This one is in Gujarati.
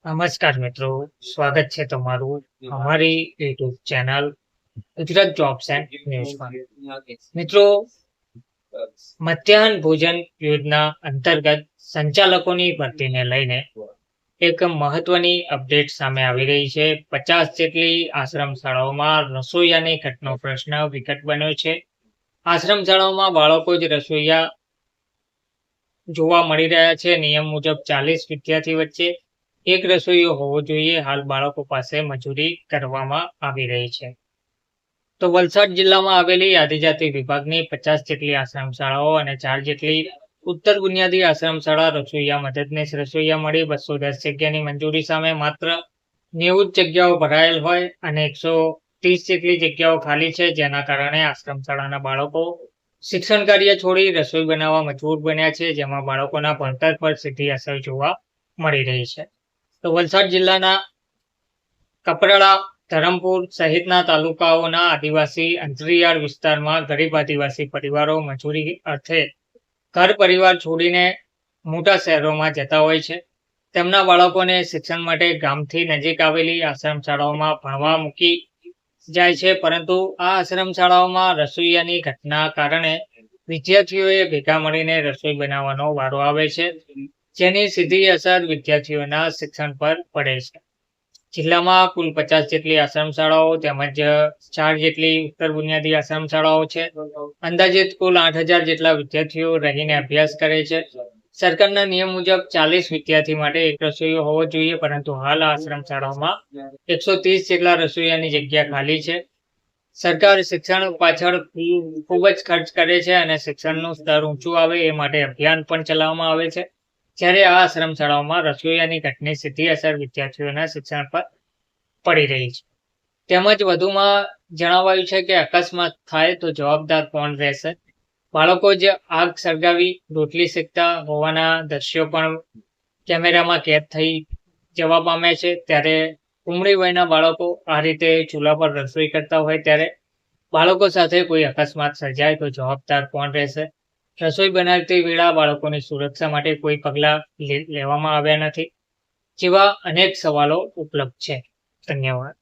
નમસ્કાર મિત્રો, સ્વાગત છે તમારું અમારી YouTube channel Gujarat jobs and ન્યૂઝમાં. મિત્રો, મધ્યાહન ભોજન યોજના અંતર્ગત સંચાલકોની ભરતીને લઈને એક મહત્વની અપડેટ સામે આવી રહી છે. 50 જેટલી આશ્રમ શાળાઓમાં રસોઈયાની ઘટનો પ્રશ્ન વિકટ બન્યો છે. આશ્રમ શાળાઓમાં બાળકો જ રસોઈયા જોવા મળી રહ્યા છે. નિયમ મુજબ 40 વિદ્યાર્થી વચ્ચે એક રસોઈયો હોવો જોઈએ. હાલ બાળકો પાસે મજૂરી કરવામાં આવી રહી છે. તો વલસાડ જિલ્લામાં આવેલી આદિજાતિ વિભાગની 50 જેટલી આશ્રમ શાળાઓ અને 4 જેટલી ઉત્તર બુનિયાદી આશ્રમ શાળા રસોઈયા મદદનીશ રસોઈયા મળી 210 જગ્યાની મંજૂરી સામે માત્ર 90 જગ્યાઓ ભરાયેલ હોય અને 130 જેટલી જગ્યાઓ ખાલી છે, જેના કારણે આશ્રમ શાળાના બાળકો શિક્ષણ કાર્ય છોડી રસોઈ બનાવવા મજબૂર બન્યા છે, જેમાં બાળકોના ભણતર પર સીધી અસર જોવા મળી રહી છે. તો વલસાડ જિલ્લાના કપરાડા, ધરમપુર સહિતના તાલુકાઓના આદિવાસી અંતરિયાળ વિસ્તારમાં ગરીબ આદિવાસી પરિવારો મજૂરી અર્થે ઘર પરિવાર છોડીને મોટા શહેરોમાં જતા હોય છે. તેમના બાળકોને શિક્ષણ માટે ગામથી નજીક આવેલી આશ્રમ શાળાઓમાં ભણવા મૂકી જાય છે, પરંતુ આ આશ્રમ શાળાઓમાં રસોઈયાની ઘટના કારણે વિદ્યાર્થીઓએ ભેગા મળીને રસોઈ બનાવવાનો વારો આવે છે, જેની સીધી અસર વિદ્યાર્થીઓના શિક્ષણ પર પડે છે. જિલ્લામાં કુલ 50 જેટલી આશ્રમ શાળાઓ તેમજ 4 જેટલી ઉત્તર બુનિયાદી આશ્રમ શાળાઓ છે. અંદાજિત કુલ 8000 જેટલા વિદ્યાર્થીઓ રહીને અભ્યાસ કરે છે. સરકારના નિયમ મુજબ 40 વિદ્યાર્થી માટે એક રસોઈયો હોવો જોઈએ, પરંતુ હાલ આશ્રમ શાળાઓમાં 130 જેટલા રસોઈયાની જગ્યા ખાલી છે. સરકાર શિક્ષણ પાછળ ખૂબ જ ખર્ચ કરે છે અને શિક્ષણનું સ્તર ઊંચું આવે એ માટે અભિયાન પણ ચલાવવામાં આવે છે, જ્યારે આ આશ્રમ શાળાઓમાં રસોઈયાની ઘટની સીધી અસર વિદ્યાર્થીઓના શિક્ષણ પર પડી રહી છે. તેમજ વધુમાં જણાવાયું છે કે અકસ્માત થાય તો જવાબદાર કોણ રહેશે. બાળકો જ આગ સળગાવી રોટલી શેકતા હોવાના દ્રશ્યો પણ કેમેરામાં કેદ થઈ જવા પામ્યા છે. ત્યારે ઉમરી વયના બાળકો આ રીતે ચૂલા પર રસોઈ કરતા હોય ત્યારે બાળકો સાથે કોઈ અકસ્માત સર્જાય તો જવાબદાર કોણ રહેશે. રસોઈ બનાવતી વેળા બાળકોની સુરક્ષા માટે કોઈ પગલાં લેવામાં આવ્યા નથી, જેવા અનેક સવાલો ઉપલબ્ધ છે. ધન્યવાદ.